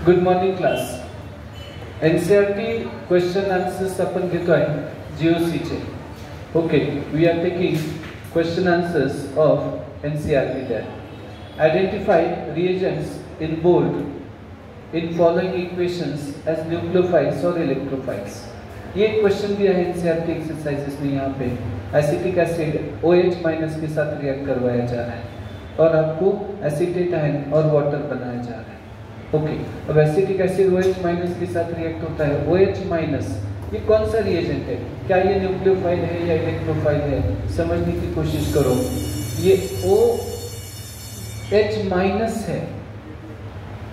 Good morning class. NCERT question answers आपण घेतोय GOCचे. Okay, we are taking question answers of NCERT there. Identify reagents in bold in following equations as nucleophiles or electrophiles. ये question भी है NCERT exercises में. यहाँ पे acetic acid OH- के साथ react करवाया जा रहा है और आपको एसिटेट आयन और वाटर बनाया जा रहा है. ओके, अब एसिटिक एसिड OH- के साथ रिएक्ट होता है. OH- ये कौन सा रिएजेंट है? क्या ये न्यूक्लियोफाइल है या इलेक्ट्रोफाइल है? समझने की कोशिश करो. ये OH- है,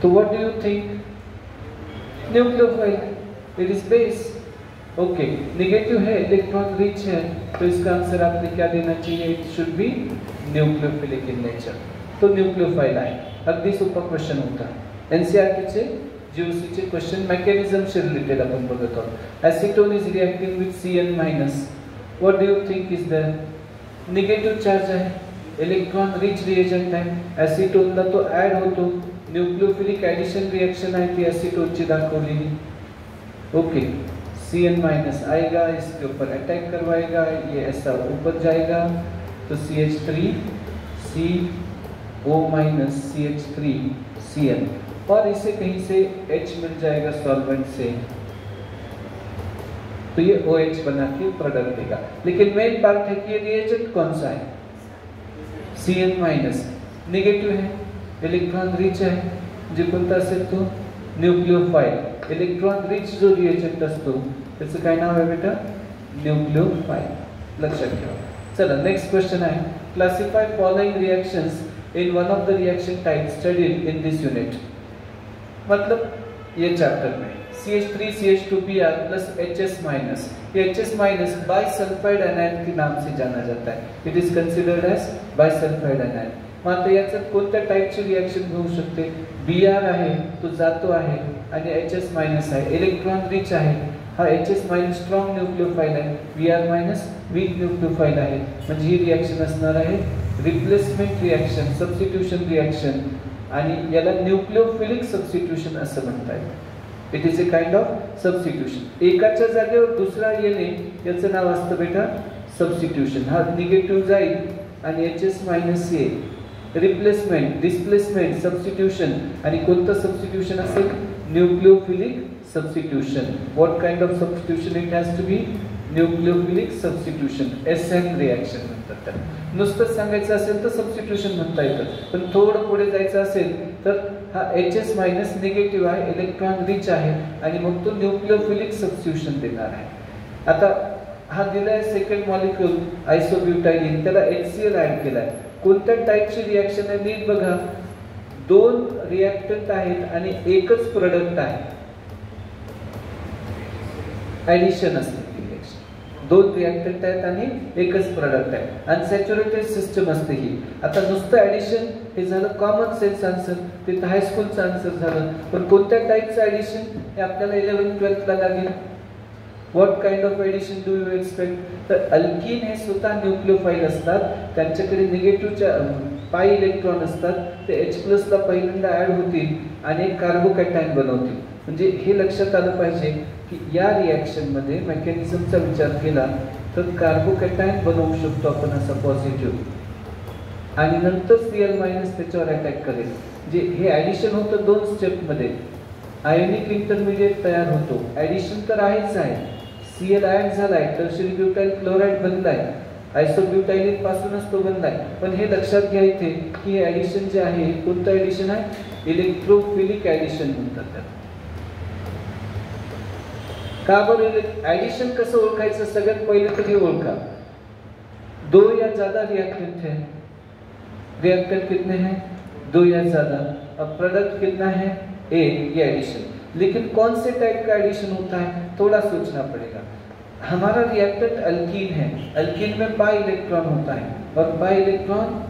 तो what do you think? Nucleophile. It is base. Okay, negative है, इलेक्ट्रॉन रिच है, तो इसका आंसर आपने क्या देना चाहिए? It should be nucleophilic in nature. तो न्यूक्लियोफाइल आहे. अगदी सोपा क्वेश्चन होता. NCERT चे GOCचे क्वेश्चन मेकॅनिझमशी रिलेटेड आपण बघत आहोत. Acetone is reacting with CN-. What do you think is the negative charge आहे, इलेक्ट्रॉन रिच रिएजंट आहे. एसिटोनला तो ऍड होतो. न्यूक्लियोफिलिक एडिशन रिएक्शन आहे ती एसिटोनची दाखवलेली. ओके, CN- आएगा, इसके ऊपर अटैक करवाएगा, ये ऐसा ऊपर जाएगा तो CH3 CO- CH3 CN और इसे कहीं से H मिल जाएगा सॉल्वेंट से, तो ये OH बना के प्रोडक्ट देगा. लेकिन मेन बात है कि ये रिएजेंट कौन सा है? CN-. निगेटिव है, इलेक्ट्रॉन रिच है, जे कोणता असेल तो न्यूक्लियोफाइल. इलेक्ट्रॉन रिच जो रिएजेंट असतो त्याचं काय नाव आहे बेटा? न्यूक्लियोफाइल. लक्षात ठेवा. चला नेक्स्ट क्वेश्चन आहे. Classify following reactions in one of the reaction types studied in this unit. मतलब ये चैप्टर में CH3 CH2Br plus HS-. ये HS- बाइसल्फाइड एनायन के नाम से जाना जाता है. It is considered as bisulphide anion. मात्र याच्यात कोणत्या टाइपची रिएक्शन होऊ शकते? Br आहे तो जातो आहे आणि HS- आहे, इलेक्ट्रॉन रिच आहे. हा HS- स्ट्रॉंग न्यूक्लियोफाइल आहे, Br- वीक न्यूक्लियोफाइल आहे. म्हणजे ही रिएक्शन असणार आहे रिप्लेसमेंट रिएक्शन, सबस्टिट्यूशन रिएक्शन, आणि याला न्यूक्लियोफिलिक सबस्टिट्यूशन असं म्हणतात. It is a kind of substitution. एकाच्या जागेवर दुसरा येणे याचं नाव असतं बेटा सबस्टिट्यूशन. हा निगेटिव्ह जाईल आणि HS- येईल. Replacement, displacement, substitution. आणि कोणतं सबस्टिट्यूशन असेल? Nucleophilic substitution. What kind of substitution it has to be? Nucleophilic substitution. SN reaction म्हणतात त्याला. नुसतं सांगायचं असेल तर सबस्टिट्यूशन म्हणता येतं, पण थोडं पुढे जायचं असेल तर हा HS- निगेटिव्ह आहे, इलेक्ट्रॉन रिच आहे आणि मग तो न्यूक्लियोफिलिक सबस्टिट्यूशन देणार आहे. आता हा दिलाय सेकंड मॉलिक्यूल आयसोब्युटायलीन, त्याला HCl ऍड केलाय. कोणत्या टाइपची रिएक्शन आहे नीट बघा. दोन रिएक्टंट आहेत आणि एकच प्रोडक्ट आहे. ऍडिशन असते. दोन रिएक्टंट आहेत आणि एकच प्रोडक्ट आहे. अनसॅच्युरेटेड सिस्टम असते ही. आता नुसतं ऍडिशन हे झालं कॉमन सेन्स आन्सर, ते हायस्कूलचं आन्सर झालं. पण कोणत्या टाइपचं ऍडिशन हे आपल्याला 11th-12th ला लागेल. What kind of addition do you expect? तर अल्कीन हे स्वतः न्यूक्लियोफाइल असतात, त्यांच्याकडे निगेटिव्हच्या पाय इलेक्ट्रॉन असतात. ते H+ ला पहिल्यांदा ऍड होतील आणि एक कार्बोकॅटायन बनवतील. म्हणजे हे लक्षात आलं पाहिजे की या रिएक्शन मध्ये मेकॅनिझमचा विचार केला तर कार्बोकॅटायन बनवू शकतो आपण असा पॉझिटिव्ह, आणि नंतर Cl- त्याच्यावर अटॅक करेल. जे हे ऍडिशन होतं दोन स्टेप मध्ये. आयोनिक इंटरमिडिएट तयार होतो. ऍडिशन तर आहेच आहे. Cl ऍड झालाय, टर्शियरी ब्युटाइल क्लोराइड बनलाय, आयसोब्युटायलीन पासूनच तो बनलाय. पण हे लक्षात घ्या इथे की हे ऍडिशन जे आहे कोणतं ऍडिशन आहे? इलेक्ट्रोफिलिक ऍडिशन म्हणतात त्याला. का बरं एडिशन कसं ओळखायचं? सगळ्यात पहिले तर हे ओळखा, दो या ज्यादा रिएक्टेंट है. रिएक्टेंट कितने हैं? दो या ज्यादा. अब प्रोडक्ट कितना है? एक. ये एडिशन. लेकिन कौन से टाइप का एडिशन होता है थोड़ा सोचना पड़ेगा. हमारा रिएक्टेंट अल्कीन है. अल्कीन में बाई इलेक्ट्रॉन होता है और बाई इलेक्ट्रॉन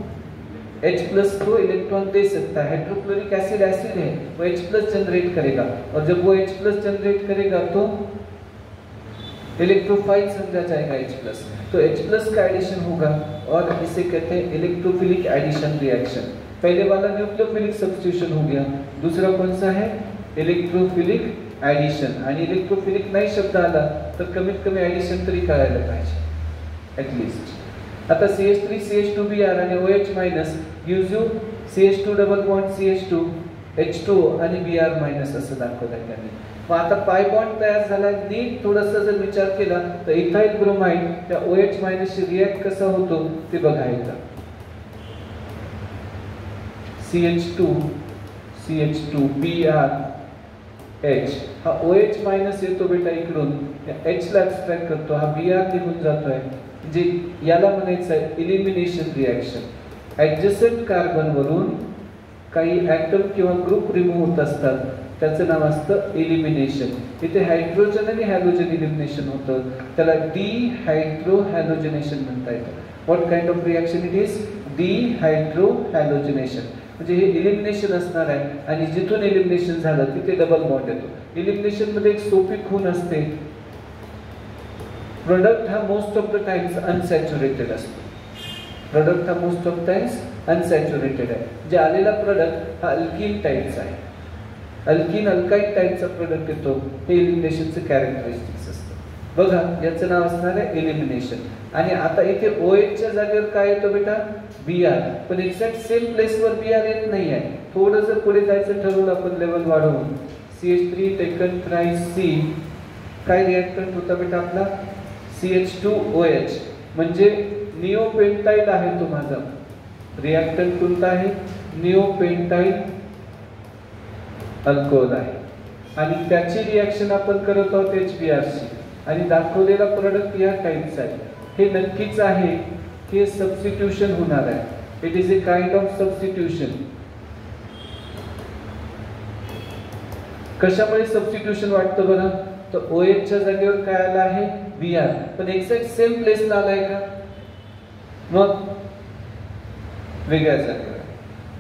H+ को इलेक्ट्रॉन दे सकता है. हाइड्रोक्लोरिक एसिड एसिड है, वो H+ जनरेट करेगा, और जब वो H+ जनरेट करेगा तो इलेक्ट्रोफाइल समझा जाएगा H+. तो H+ का एडिशन होगा और इसे कहते हैं इलेक्ट्रोफिलिक एडिशन रिएक्शन. पहले वाला न्यूक्लियोफिलिक सब्स्टिट्यूशन हो गया. दूसरा कौन सा है? Electrophilic addition. आणि इलेक्ट्रोफिलिक नाही शब्द आला तर कमीत कमी ॲडिशन तरी कळायला पाहिजे ॲटलिस्ट. आता CH3 CH2Br आणि OH minus gives you CH2 double bond CH2 H2O आणि Br मायनस असं दाखवलं आहे त्यांनी. मग आता पाय बॉन्ड तयार झाला. नीट थोडासा जर विचार केला तर इथाइल ब्रोमाइड त्या OH मायनसशी रिॲक्ट कसा होतो ते बघायचं. CH2 CH2Br H हा OH मायनस येतो बेटा इकडून, H ला एक्सट्रॅक्ट करतो, हा Br निघून जातोय. म्हणजे याला म्हणायचं आहे इलिमिनेशन रिॲक्शन. ॲडजसंट कार्बन वरून काही ॲटम किंवा ग्रुप रिमूव्ह होत असतात, त्याचं नाव असतं इलिमिनेशन. इथे हायड्रोजन आणि हॅलोजन इलिमिनेशन होतं, त्याला डिहायड्रोहॅलोजनेशन म्हणता येतं. What kind of reaction it is? Dehydrohalogenation. म्हणजे हे इलिमिनेशन असणार आहे आणि जिथून इलिमिनेशन झालं तिथे डबल बॉन्ड येतो. इलिमिनेशन मध्ये एक सोपी खूण असते. प्रोडक्ट हा most of the times unsaturated असतो. प्रोडक्ट हा मोस्ट ऑफ टाइम्स अनसॅच्युरेटेड आहे. जे आलेला प्रोडक्ट हा अल्किन टाईपचा आहे. अल्किन अल्काईन टाईपचा प्रोडक्ट येतो. हे इलिमिनेशनचं कॅरेक्टरिस्टिक्स असतं. बघा याचं नाव असणार आहे इलिमिनेशन. आणि आता इथे OH च्या जागेवर काय येतो बेटा? Br. पण एक्झॅक्ट सेम प्लेसवर Br येत नाही आहे. थोडं जर पुढे जायचं ठरवलं आपण लेवल वाढवून, CH3 टेकन थ्राइस C, काय रिॲक्टंट होता बेटा आपला? CH2OH. म्हणजे निओपेंटाइल आहे तो माझा. रिॲक्टंट कोणता आहे? निओपेंटाइल अल्कोहोल आहे. आणि त्याची रिॲक्शन आपण करत आहोत HBrशी. आणि दाखवलेला प्रोडक्ट या टाईपचा आहे. हे नक्कीच आहे की सबस्टिट्यूशन होणार आहे. It is a kind of substitution. कशामुळे सबस्टिट्यूशन वाटतं बरं? तर OH च्या जागेवर काय आलं आहे? Br. पण एक्झॅक्ट सेम प्लेसला आलाय का? मग वेगळ्या जागेवर.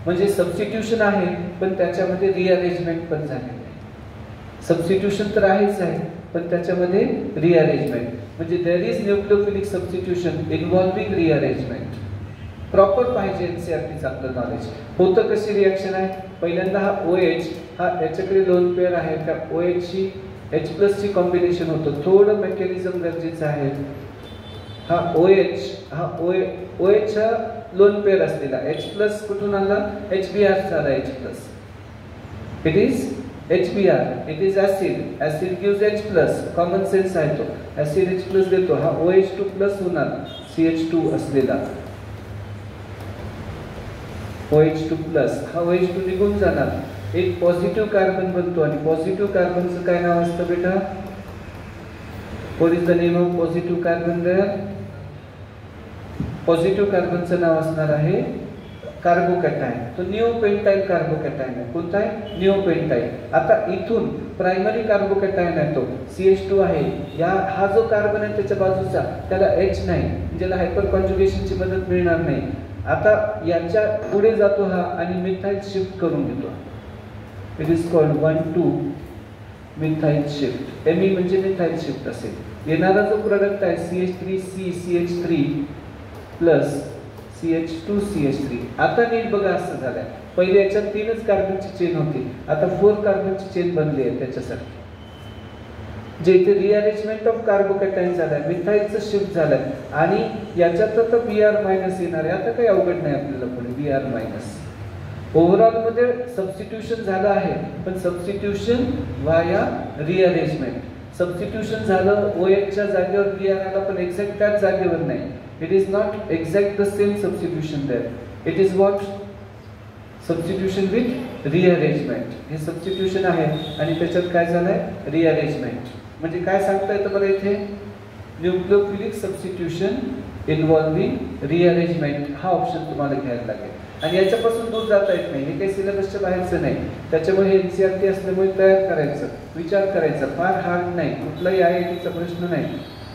म्हणजे सबस्टिट्यूशन आहे पण त्याच्यामध्ये रिअरेंजमेंट पण झालेली आहे. सबस्टिट्यूशन तर आहेच आहे पण त्याच्यामध्ये रिअरेंजमेंट. म्हणजे there is nucleophilic substitution involving rearrangement. Proper पाहिजे NCERTचं आपलं नॉलेज. होतं कशी रिॲक्शन आहे? पहिल्यांदा हा OH हा याच्याकडे लोन पेअर आहे, त्या OH ची H+ ची कॉम्बिनेशन होतं. थोडं मेकॅनिझम गरजेचं आहे. हा OH हा OH चा लोन पेअर असलेला H+ कुठून आला? HBr आला H+. It is HBr. It is acid. Acid gives H+. Common sense आहे तो. ऍसिड H+ देतो. हा OH2+ होणार CH2 असलेला. OH2+. हा OH2 निघून जाणार. एक पॉझिटिव्ह कार्बन बनतो आणि पॉझिटिव्ह कार्बनचं काय नाव असतं बेटा? What is the name of positive carbon there? Positive कार्बनचं नाव असणार आहे कार्बोकॅटायन. तो निओपेंटाइल कार्बोकॅटायन आहे. कोणता आहे? निओपेंटाइल. आता इथून प्रायमरी कार्बोकॅटायन आहे तो CH2 आहे. हा जो कार्बन आहे त्याच्या बाजूचा त्याला H नाही, ज्याला हायपर कॉन्जुगेशनची मदत मिळणार नाही. आता याच्या पुढे जातो हा आणि मिथाइल शिफ्ट करून घेतो. It is called 1,2 methyl shift. Me म्हणजे मिथाइल शिफ्ट असेल. येणारा जो प्रोडक्ट आहे CH3C CH3 plus CH2 CH3. आता नीट बघा असं झालंय. पहिले याच्यात 3च कार्बनची चेन होती, आता 4 कार्बनची चेन बनली आहे त्याच्यासाठी. जे इथे रिअरेंजमेंट ऑफ कार्बोकॅटायन झालाय, मिथाइलचं शिफ्ट झालंय आणि याच्यात तर Br मायनस येणार आहे. आता काही अवघड नाही आपल्याला पुढे Br मायनस. ओव्हरऑल मध्ये सबस्टिट्यूशन झालं आहे पण सबस्टिट्यूशन व्हाया रिअरेंजमेंट. सबस्टिट्यूशन झालं OH च्या जागेवर Br आला पण एक्झॅक्ट त्याच जागेवर नाही. It is not exact the same substitution there. It is what? Substitution with rearrangement. हे सबस्टिट्यूशन आहे आणि त्याच्यात काय झालंय? रिअरेंजमेंट. म्हणजे काय सांगता येतं बरं इथे? न्यूक्लियोफिलिक सबस्टिट्यूशन इन्व्हॉल्विंग रिअरेंजमेंट हा ऑप्शन तुम्हाला घ्यायला लागेल. आणि याच्यापासून दूर जाता येत नाही. हे काही सिलेबसच्या बाहेरचं नाही. त्याच्यामुळे हे NCERT असल्यामुळे तयार करायचं, विचार करायचा, फार हार्ड नाही. कुठलाही IITचा प्रश्न नाही.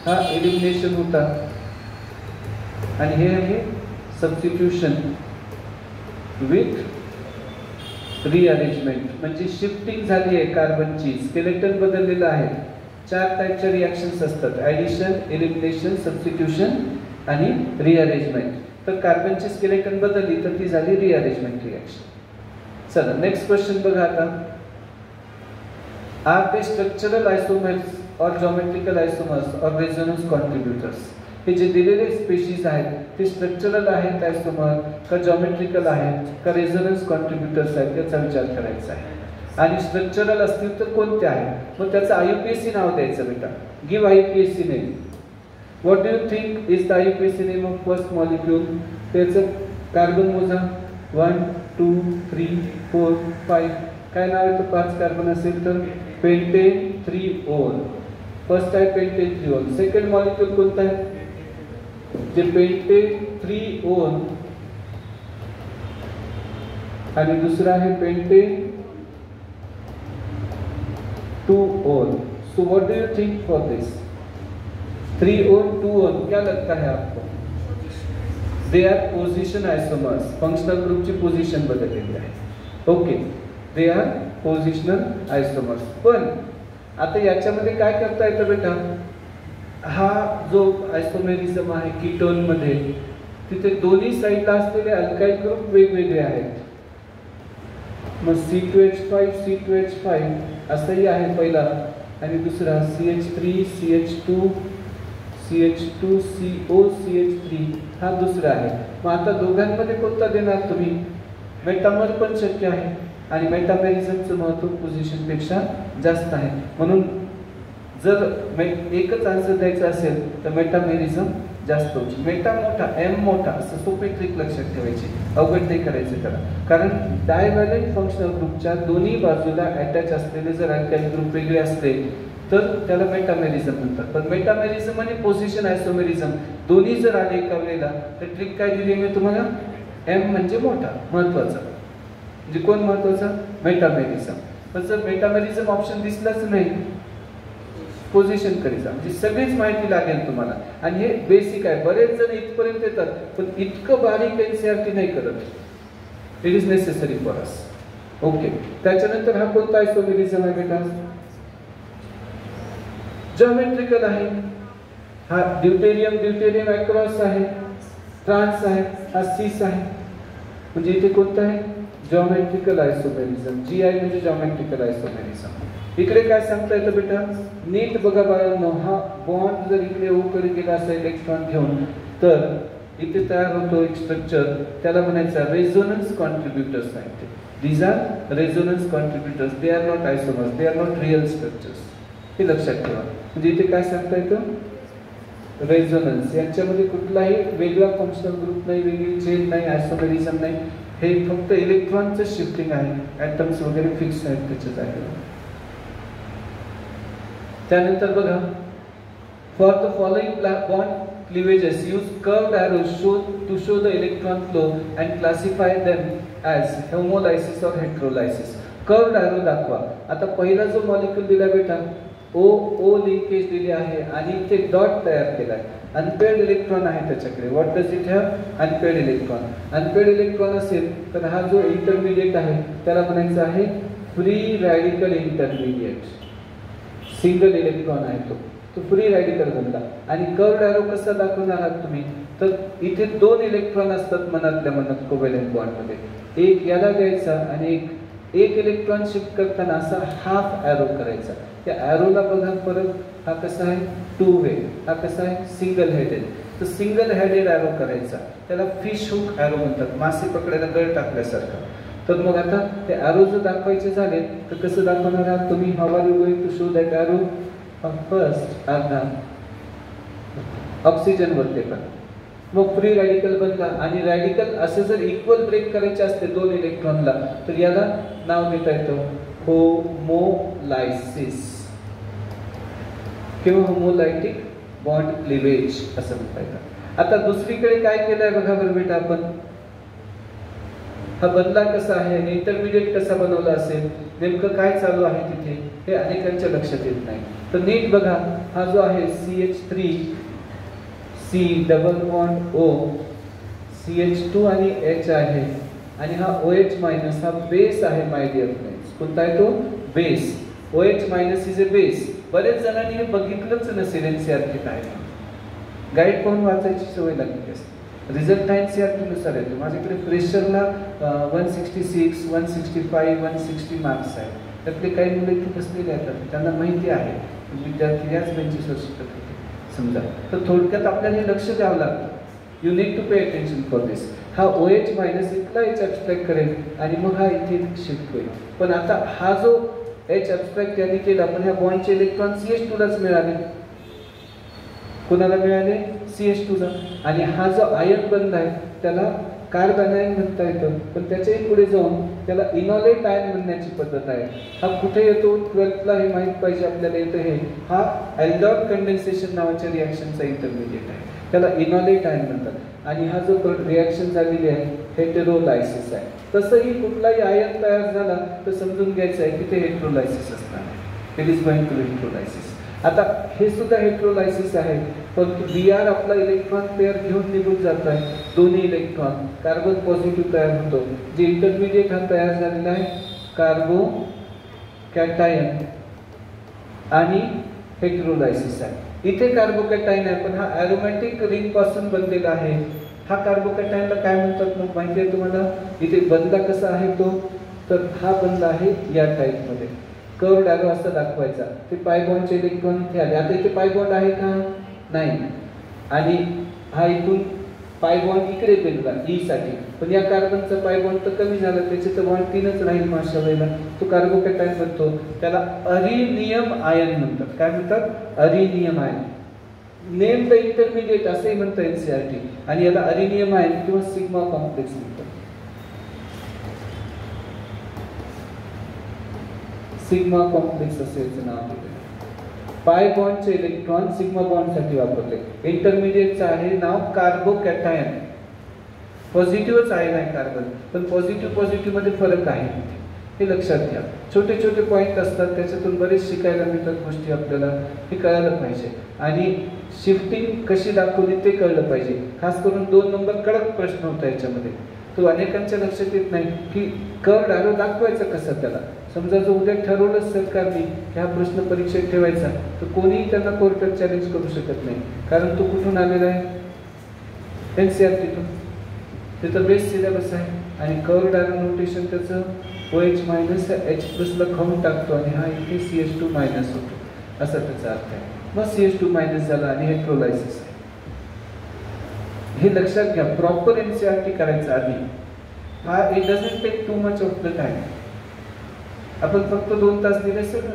हा एलिमिनेशन होता आणि हे आहे सबस्टिट्यूशन विथ रिअरेंजमेंट. म्हणजे शिफ्टिंग झाली आहे कार्बनची, स्केलेटन बदललेलं आहे. 4 टाईपच्या रिॲक्शन्स असतात: ॲडिशन, एलिमिनेशन, सबस्टिट्यूशन आणि रिअरेंजमेंट. तर कार्बनची स्केलेटन बदलली तर ती झाली रिअरेंजमेंट रिॲक्शन. चला नेक्स्ट क्वेश्चन बघा. आता आर दे स्ट्रक्चरल आयसोमर्स और जॉमेट्रिकल आयसोमर्स और रेझोनन्स कॉन्ट्रीब्युटर्स? हे जे दिलेले स्पेशीज आहेत ते स्ट्रक्चरल आहेत आयसोमर का जॉमेट्रिकल आहेत का रेझोनन्स कॉन्ट्रीब्युटर्स आहेत याचा विचार करायचा आहे. आणि स्ट्रक्चरल असतील तर कोणते आहेत, मग त्याचं IUPAC नाव द्यायचं बेटा. Give IUPAC name. What do you think is the IUPAC name of first molecule? त्याचं कार्बन मोजा. 1 2 3 4 5. काय नाव आहे? तर 5 कार्बन असेल तर पेंटेन 3-ol. फर्स्ट आहे पेंटेन 3-ol. सेकंड मॉलिक्यूल कोणता आहे? जे पेंटेन 3-ol आणि दुसरा आहे pentane 2-ol. So what do you think for this? 3-ol 2-ol क्या लगता है आपको? They are position isomers. Functional ग्रुपची पोझिशन बदललेली आहे. Okay, they are positional isomers. पण आता याच्यामध्ये काय करता येतं बेटा? हा जो आयसोमेरिझम आहे कीटोन मध्ये, तिथे दोन्ही साईडला असलेले अल्काइल ग्रुप वेगवेगळे आहेत. मग C2H5 C2H5 असंही आहे पहिला, आणि दुसरा CH3 CH2 CH2 CO CH3 हा दुसरा आहे. मग आता दोघांमध्ये कोणता देणार तुम्ही? मेटामर पण शक्य आहे आणि मेटामेरिझमचं महत्व पोझिशन पेक्षा जास्त आहे. म्हणून जर एकच आन्सर द्यायचा असेल तर मेटामेरिझम जास्त होईल. मेटा मोठा M मोठा असं सोपी ट्रिक लक्षात ठेवायची, अवघड नाही करायचं त्याला. कारण डायव्हॅलेंट फंक्शनल ग्रुपच्या दोन्ही बाजूला अटॅच असलेले जर अल्काइल ग्रुप वेगळे असले तर त्याला मेटामेरिझम म्हणतात. पण मेटामेरिझम आणि पोझिशन आयसोमेरिझम दोन्ही जर आले एका वेळेला तर ट्रिक काय दिली मी तुम्हाला? M म्हणजे मोठा महत्वाचा. म्हणजे कोण महत्वाचा? मेटामेरिझम. पण जर मेटामेरिझम ऑप्शन दिसलाच नाही पोझिशन कडे जा, म्हणजे सगळीच माहिती लागेल तुम्हाला. आणि हे बेसिक आहे. बरेच जण इथपर्यंत येतात पण इतकं बारीक NCERT नाही करत. It is necessary for us. Okay, त्याच्यानंतर हा कोणता आयसोमेरिझम आहे बेटा? जॉमेट्रिकल आहे. हा ड्यूटेरियम अक्रॉस आहे, ट्रान्स आहे, हा सिस आहे. म्हणजे इथे कोणता आहे? Geometrical isomerism. GI म्हणजे जॉमेट्रिकल आयसोमेरिझम. इकडे काय सांगता येतं बेटा? नीट बघा बाळांनो, हा बॉन्ड जर इकडे O कडे गेला असेल इलेक्ट्रॉन घेऊन तर इथे तयार होतो एक स्ट्रक्चर, त्याला म्हणायचं रेझोनन्स कॉन्ट्रीब्युटर्स आहे. These are resonance contributors. They are not isomers, they are not real structures. हे लक्षात ठेवा. म्हणजे इथे काय सांगता येतं? रेझोनन्स. यांच्यामध्ये कुठलाही वेगळा फंक्शनल ग्रुप नाही, वेगळी चेन नाही, आयसोमेरिझम नाही. हे फक्त इलेक्ट्रॉनचं शिफ्टिंग आहे. ॲटम्स वगैरे फिक्स आहेत त्याच्या जागेवर. त्यानंतर बघा, for the following bond cleavages use curved arrows to show the electron flow and classify them as homolysis और हेट्रोलायसिस. कर्व्ड एरो दाखवा. आता पहिला जो मॉलिक्यूल दिला बेटा O लिंकेज दिली आहे आणि इथे डॉट तयार केलाय. अनपेड इलेक्ट्रॉन आहे त्याच्याकडे. What does it have? Unpaired electron. Unpaired electron असेल तर हा जो इंटरमिडिएट आहे त्याला म्हणायचं आहे free radical intermediate. Single electron आहे तो फ्री रॅडिकल बनला. आणि कर्व्ड एरो कसा दाखवणार आहात तुम्ही? तर इथे 2 इलेक्ट्रॉन असतात मनातल्या मनात कोव्हॅलेंट बॉन्डमध्ये. एक याला द्यायचा आणि एक इलेक्ट्रॉन शिफ्ट करताना असा हाफ एरो करायचा. त्या एरोला बघा परत, हा कसा आहे? 2 वे. हा कसा आहे? Single headed. तर सिंगल हेडेड एरो करायचा, त्याला फिश हुक एरो म्हणतात, मासे पकडायला गळ टाकल्यासारखा. तर मग आता ते एरो जर दाखवायचे झाले तर कसं दाखवणार आहात तुम्ही? How are you going to show that arrow? First अर्धा ऑक्सिजन वरते पण मग फ्री रॅडिकल बनला. आणि रॅडिकल असे जर इक्वल ब्रेक करायचे असते 2 इलेक्ट्रॉनला तर याला नाव देता येतं होमोलायसिस किंवा होमोलायटिक बॉन्ड क्लिवेज असं म्हणता येतं. आता दुसरीकडे काय केलंय बघा बरं बेटा आपण. हा बदला कसा आहे आणि इंटरमिडिएट कसा बनवला असेल, नेमकं काय चालू आहे तिथे हे अनेकांच्या लक्षात येत नाही. तर नीट बघा, हा जो आहे CH3 C double bond O, CH2 आणि H आहे आणि हा OH मायनस हा बेस आहे माय डिअर फ्रेंड्स. कोणता आहे तो? Base. OH minus is a base. बरेच जणांनी हे बघितलंच नसेल NCERT काय. गाईड पाहून वाचायची सवय लागली असते. रिझल्ट NCERT नुसार येतो. माझ्याकडे फ्रेशरला 166 165 160 मार्क्स आहे. त्यातले काही मुलं इथे बसलेले आहेत, त्यांना माहिती आहे विद्यार्थी याच बेंचेसवर शिकत होते समजा. तर थोडक्यात आपल्याला हे लक्ष द्यावं लागतं. You need to pay attention for this. हा OH मायनस इथला H ॲब्स्ट्रॅक्ट करेल आणि मग हा इथे शिफ्ट होईल. पण आता हा जो H ॲब्स्ट्रॅक्ट याने केला, पण ह्या बॉन्डचे इलेक्ट्रॉन CH2 लाच मिळाले. कोणाला मिळाले? CH2 ला. आणि हा जो आयन बनला आहे त्याला कार्बन आयन म्हणता येतं, पण त्याच्याही पुढे जाऊन त्याला इनॉलेट आयन म्हणण्याची पद्धत आहे. हा कुठे येतो? 12th ला हे माहीत पाहिजे आपल्याला. येतं हे. हा अल्डॉट कंडेन्सेशन नावाच्या रिॲक्शनचा इंटरमिडिएट आहे, त्याला इनॉलेट आयन म्हणतात. आणि हा जो रिॲक्शन झालेली आहे हेटेरोलायसिस आहे. तसंही कुठलाही आयन तयार झाला तर समजून घ्यायचं आहे की ते हेटेरोलायसिस असणार आहे. It is going to heterolysis. आता हे सुद्धा हेटेरोलायसिस आहे, पण Br आपला इलेक्ट्रॉन पेअर घेऊन निघून जात आहे. दोन्ही इलेक्ट्रॉन कार्बन पॉझिटिव्ह तयार होतो. जे इंटरमिडिएट हा तयार झालेला आहे कार्बो कॅटायन आणि हेटेरोलायसिस आहे. इथे कार्बोकॅटायन आहे, पण हा ॲरोमॅटिक रिंग पासून बनलेला आहे. हा कार्बोकॅटायनला काय म्हणतात मग माहिती आहे तुम्हाला? इथे बनला कसा आहे तो? तर हा बनला आहे या टाईपमध्ये. कर्व्ड ॲरो असा दाखवायचा. ते पाय बॉन्डचे इलेक्ट्रॉन इथे आले. आता इथे पाय बॉन्ड आहे का? नाही. आणि हा इथून पाय बॉन्ड इकडे बनला ई साठी, पण या कार्बनचा पाय बॉन्ड तर कमी झाला, त्याचे तर बॉन्ड 3च राहील अशा वेळेला. तो कार्बोकॅटायन बनतो. त्याला अरिनियम आयन म्हणतात. काय म्हणतात? अरिनियम आयन. नेम द इंटरमिडिएट असंही म्हणतं NCERT. आणि याला अरिनियम आयन किंवा सिग्मा कॉम्प्लेक्स म्हणतात. सिग्मा कॉम्प्लेक्स असे याचं नाव आहे. पाय बॉन्डचे इलेक्ट्रॉन सिग्मा बॉन्डसाठी वापरले. इंटरमिडिएटचं आहे नाव कार्बोकॅटायन. पॉझिटिव्हच आयन आहे कार्बन, पण पॉझिटिव्ह मध्ये फरक आहे, हे लक्षात घ्या. छोटे छोटे पॉईंट असतात, त्याच्यातून बरेच शिकायला मिळतात गोष्टी आपल्याला. हे कळायला पाहिजे. आणि शिफ्टिंग कशी दाखवली ते कळलं पाहिजे. खास करून 2 नंबर कडक प्रश्न होता याच्यामध्ये. तो अनेकांच्या लक्षात येत नाही की कर्व्ड ॲरो दाखवायचा कसा त्याला. समजा जर उद्या ठरवलं सरकारने की हा प्रश्न परीक्षेत ठेवायचा, तर कोणीही त्यांना कोर्टात चॅलेंज करू शकत नाही. कारण तो कुठून आलेला आहे? NCERTतून. तिथं बेस सिलेबस आहे. आणि कर्व्ड ॲरो नोटेशन त्याचं OH मायनस H+ ला खाऊन टाकतो आणि हा इथे CH2 मायनस होतो, असा त्याचा अर्थ आहे. मग CH2 मायनस झाला आणि हेटेरोलायसिस आहे. हे लक्षात घ्या. प्रॉपर NCERT करायचं आधी. हा it doesn't take too much of the time. आपण फक्त 2 तास दिले सगळं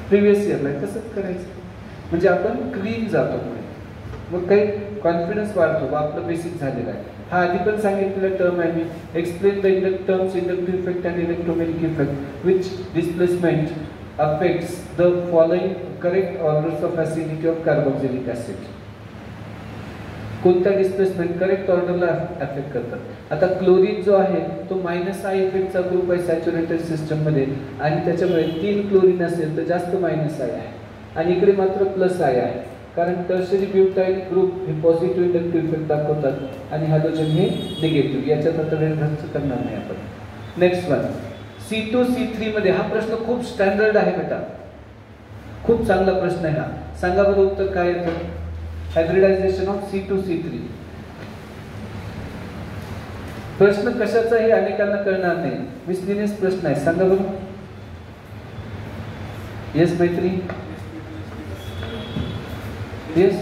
प्रिव्हियस इयरला तसंच करायचं. म्हणजे आपण क्लीन जातो पुढे, मग काही कॉन्फिडन्स वाढतो. आपलं बेसिक झालेलं आहे. हा आधी पण सांगितलेला टर्म आहे मी. Explain the terms inductive effect and electromagnetic effect which displacement affects the following correct orders of acidity of carboxylic acid. कोणत्या डिस्प्लेसमेंट करेक्ट ऑर्डरला अफेक्ट करतात. आता क्लोरीन जो आहे तो -I इफेक्टचा ग्रुप आहे सॅच्युरेटेड सिस्टममध्ये, आणि त्याच्यामुळे 3 क्लोरीन असेल तर जास्त -I आहे, आणि इकडे मात्र +I आहे. कारण टर्शरी ब्युटाइल ग्रुप हे पॉझिटिव्ह इंडक्टिव्ह इफेक्ट दाखवतात आणि हॅलोजन हे निगेटिव्ह. याच्यात आता वेळ खर्च करणार नाही आपण. नेक्स्ट वन C2C3 मध्ये. हा प्रश्न खूप स्टँडर्ड आहे बेटा, खूप चांगला प्रश्न आहे हा. सांगा बरं उत्तर काय येतं? Hybridisation of C2C3. प्रश्न कशाचा हे अनेकांना कळणार नाही. मिसलिनियस प्रश्न आहे. सांगा बरं. येस मैत्री? Yes.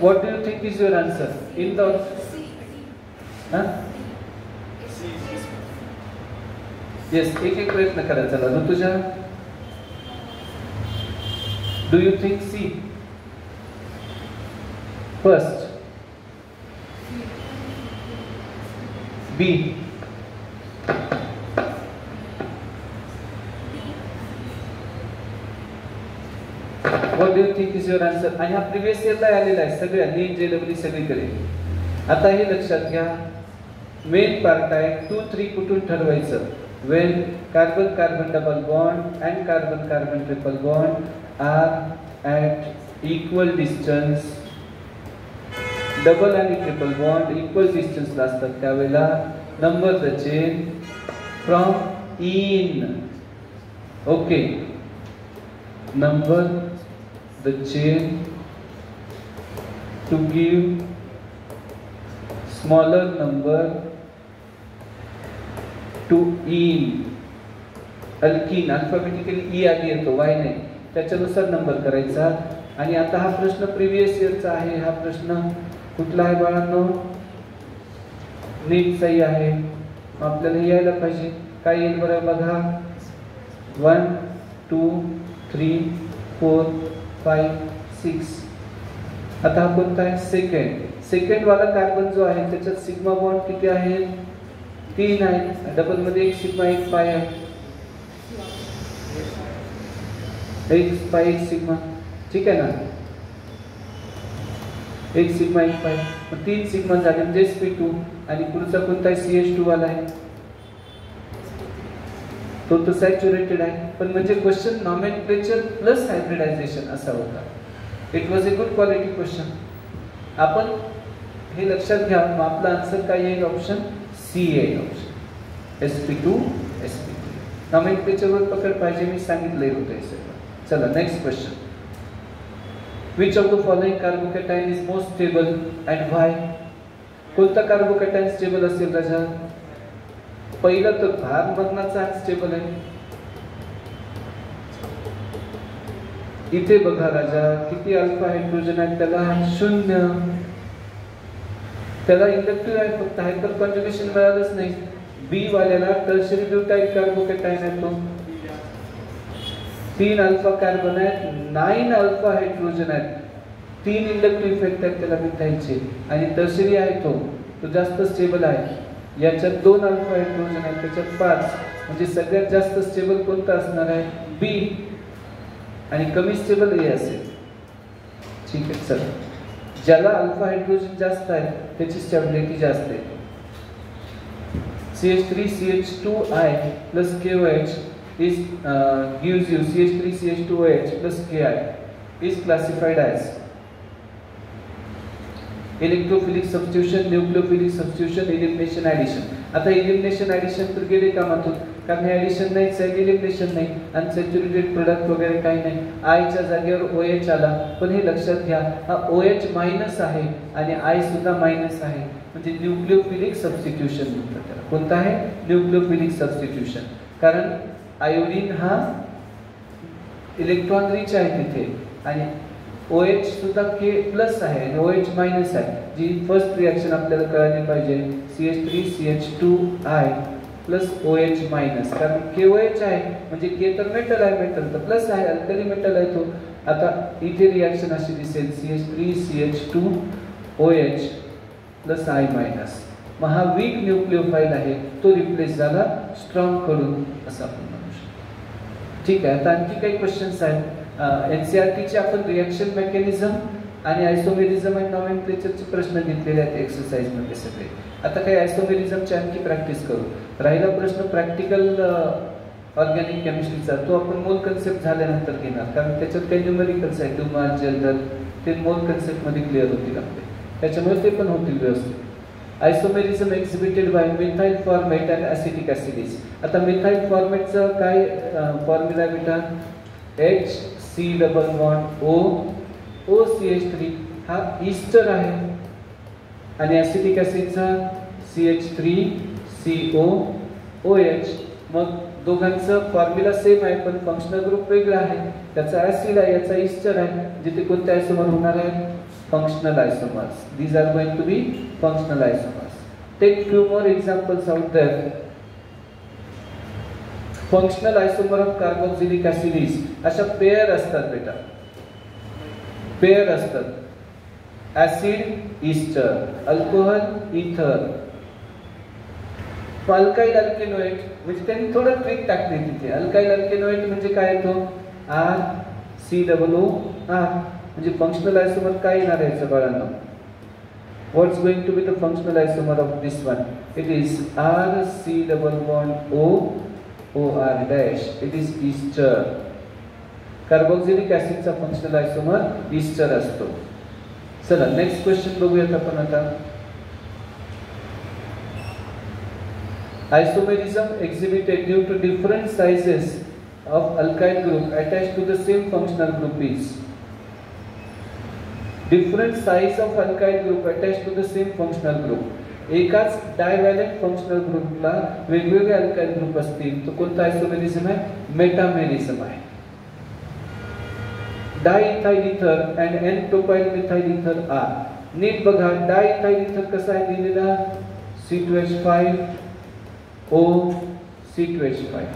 What do you think is your answer? In the yes, एक प्रयत्न करा. चला Rutuja, do you think C? First. B. What do you think is your answer? आणि हा प्रिव्हियस इयरला आलेला आहे सगळ्या नीट JEE सगळीकडे. आता हे लक्षात घ्या. मेन पार्ट आहे 2, 3 कुठून ठरवायचं. when carbon carbon double bond and carbon carbon triple bond are at equal distance, double आणि ट्रिपल बॉन्ड इक्वल डिस्टन्स ला असतात त्यावेळेला number the chain from in. Okay, number the chain to give smaller number two in alkyne, alphabetically E आधी येतो, Y नाही, त्याच्यानुसार number करायचा. आणि आता हा प्रश्न प्रिव्हियस इयरचा आहे. हा प्रश्न कुठला आहे बाळांनो? नीटचाही आहे. आपल्याला यायला पाहिजे. काय येईल बरं बघा? 1 2 3 4 5 6. आता हा कोणता आहे? सेकंड वाला कार्बन जो आहे त्याच्यात सिग्मा बॉन्ड किती आहे? 3 आहे. डबल मध्ये एक सिग्मा एक पाय आहे, एक पाय एक सिग्मा, ठीक आहे ना? एक सिग्मा एक पाय, 3 सिग्मा झाले म्हणजे sp2. आणि पुढचा कोणता आहे? CH2 वाला आहे, तो सॅच्युरेटेड आहे. पण म्हणजे क्वेश्चन नॉमेनक्लेचर प्लस हायब्रिडायझेशन असा होता. It was a good quality question. आपण हे लक्षात घ्या. मग आपला आन्सर काय येईल? ऑप्शन सी येईल. Option sp2 sp3. नॉमेनक्लेचरवर पकड पाहिजे, मी सांगितलंय होतं हे सगळं. चला next question. Which of the following carbocation is most stable and why? कोणता कार्बोकॅटायन स्टेबल असेल राजा? पहिला तर भार मधनाचा स्टेबल आहे. इथे बघा राजा, किती अल्फा हायड्रोजन आहे? त्याला 0. त्याला इंडक्टिव्ह आहे, फक्त हायपर कॉन्जुगेशन मिळालंच नाही. बी वाल्याला टर्शरी ब्युटाइल कार्बोकॅटायन आहे, तो 3 अल्फा कार्बन आहेत, 9 अल्फा हायड्रोजन आहेत, 3 इंडक्टिव्ह इफेक्ट आहेत त्याला मिथाइलचे. आणि टर्शरी आहे तो जास्त स्टेबल आहे. याच्यात 2 अल्फा हायड्रोजन आहेत, त्याच्यात 5. म्हणजे सगळ्यात जास्त स्टेबल कोणता असणार आहे? बी. आणि कमी स्टेबल ए असेल. ठीक आहे, चला. ज्याला अल्फा हायड्रोजन जास्त आहे त्याची स्टेबिलिटी जास्त आहे. CH3CH2I plus KOH is gives you CH3CH2OH plus Ki is classified as electrophilic substitution, nucleophilic substitution, elimination addition. आता एलिमिनेशन ॲडिशन तर गेले कामातून, कारण हे ॲडिशन नाहीच आहे, एलिमिनेशन नाही. अनसॅच्युरेटेड प्रोडक्ट वगैरे काही नाही. आयच्या जागेवर OH आला, पण हे लक्षात घ्या, हा OH मायनस आहे आणि आय सुद्धा मायनस आहे, म्हणजे न्यूक्लियोफिलिक सबस्टिट्यूशन म्हणतात त्याला. कोणता आहे? Nucleophilic substitution. कारण आयोडीन हा इलेक्ट्रॉन रिच आहे तिथे, आणि OH सुद्धा K प्लस आहे आणि OH मायनस आहे. जी फर्स्ट रिॲक्शन आपल्याला कळली पाहिजे, CH3CH2I प्लस OH मायनस. कारण KOH आहे म्हणजे K तर मेटल आहे, मेटल तर प्लस आहे, अल्कली मेटल आहे तो. आता इथे रिॲक्शन अशी दिसेल, CH3CH2OH प्लस I मायनस. मग हा वीक न्यूक्लिओफाइल आहे, तो रिप्लेस झाला स्ट्रॉंग कडून, असं आपण म्हणू शकतो. ठीक आहे. आता आणखी काही क्वेश्चन्स आहेत. NCERTचे आपण रिॲक्शन मेकॅनिझम आणि आयसोमेरिझम आणि नॉमेनक्लेचरचे प्रश्न घेतलेले आहेत एक्सरसाइज मध्ये सगळे. आता काही आयसोमेरिझमची आणखी प्रॅक्टिस करू. राहिला प्रश्न प्रॅक्टिकल ऑर्गॅनिक केमिस्ट्रीचा, तो आपण मोल कन्सेप्ट झाल्यानंतर घेणार, कारण त्याच्यात काही न्यूमेरिकल्स आहेत, ड्युमार, जनरल, ते मोल कन्सेप्ट मध्ये क्लिअर होतील आपले, त्याच्यामुळे ते पण होतील व्यवस्थित. Isomerism exhibited by methyl formate and acetic acids. आता मिथाइल फॉर्मेटचं काय फॉर्म्युला आहे बेटा? HC≡O हा ईस्टर आहे, आणि ॲसिटिक ॲसिडचा CH3COOH. मग दोघांचं फॉर्म्युला सेम आहे, पण फंक्शनल ग्रुप वेगळा आहे. त्याचा ॲसिड आहे, याचा ईस्टर आहे. जिथे कोणते आयसोमर होणार आहे? Functional isomers. These are going to be functional isomers. Take few more examples out there. Functional isomer of carboxylic acid अशा पेअर असतात बेटा, पेअर असतात. Acid ester, alcohol ether, alkyl alkanoate. म्हणजे त्यांनी थोडं ट्रिक टाकली तिथे. अल्काइल अल्केनोएट म्हणजे काय येतो? RCOOR. म्हणजे फंक्शनल आयसोमर काय येणार आहे बाळांनो? What's going to be the functional isomer of this one? It is RC≡OR'. It is ester. Carboxylic ॲसिडचा फंक्शनल आयसोमर ईस्टर असतो. चला नेक्स्ट क्वेश्चन बघूयात आपण आता. Isomerism exhibited due to different sizes of alkyl group attached to the same functional group is. Different size of alkyl group attached to the same functional group. एकाच डायव्हॅलेंट functional ग्रुपला वेगवेगळे alkyl group असतील तो कोणता isomerism आहे? मेटामेरिझम आहे. Diethyl इथर and N propyl methyl इथर आर. नीट बघा, डायइथाइल इथर कसा आहे लिहिलेला? C2H5 O C2H5.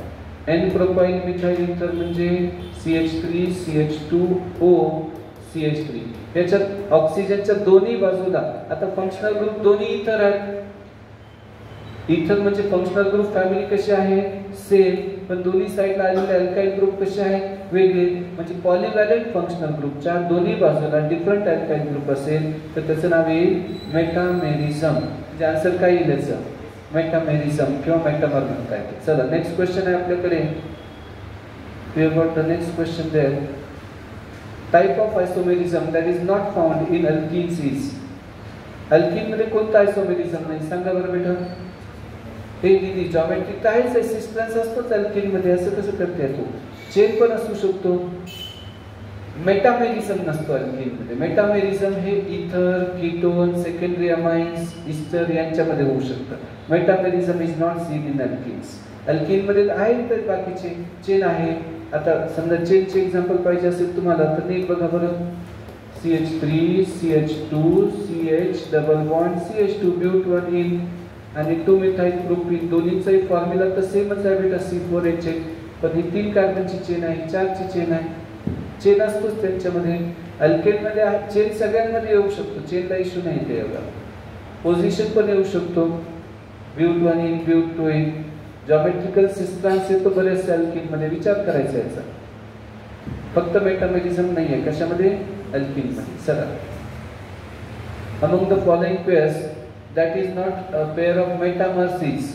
N propyl methyl इथर म्हणजे CH3 CH2 O CH3. याच्यात ऑक्सिजनच्या दोन्ही बाजूला आता फंक्शनल ग्रुप दोन्ही इथर आहेत. इथर म्हणजे फंक्शनल ग्रुप फॅमिली कशी आहे? सेम. पण दोन्ही साइडला आलेले अल्काइल ग्रुप कसे आहेत? वेगळे. म्हणजे पॉलीव्हॅलेंट फंक्शनल ग्रुपच्या दोन्ही बाजूला डिफरंट अल्काइल ग्रुप असेल तर त्याचं नाव येईल मेटामेरिझम. म्हणजे आन्सर काय येईल याचं? मेटामेरिझम किंवा मेटामर म्हणता येते. चला नेक्स्ट क्वेश्चन आहे आपल्याकडे. We have got the next question there. Type of isomerism that is not found in alkenes is. Alkene मध्ये कोणता आयसोमेरिझम नाही? सांगा बरं बेटा. हे दिदी जॉमेट्रिक आहेच, रेसिस्टन्स असतोच अल्किन मध्ये. असं कसं करते तू? चेन पण असू शकतो. मेटामेरिझम नसतो अल्किन मध्ये. मेटामेरिझम हे इथर, कीटोन, सेकंडरी अमाइन्स, इस्टर यांच्यामध्ये होऊ शकतं. Metamerism is not seen in alkynes. Alkyne मध्ये आहे तर बाकीचे चेन आहे. आता समजा चेनचे एक्झाम्पल पाहिजे असेल तुम्हाला तर नीट बघा बरं. CH3 CH2 CH double bond CH2 but 1 ene आणि 2 मिथाइल प्रोपीन. दोन्हीचाही फॉर्म्युला तर सेमच आहे बेटा C4H8. पण ही 3 कार्बनची चेन आहे, 4ची चेन आहे. चेन असतोच त्यांच्यामध्ये. अल्केन मध्ये चेन सगळ्यांमध्ये येऊ शकतो, चेनला इश्यू नाही ते एवढा. पोझिशन पण येऊ शकतो. But 1 yne but 2 yne. Geometrical systems येतो बरेच अल्किन मध्ये. विचार करायचा याचा. फक्त मेटामेरिझम नाहीये कशामध्ये? अल्किन मध्ये. चला. Among the following pairs that is not a pair of metamers is.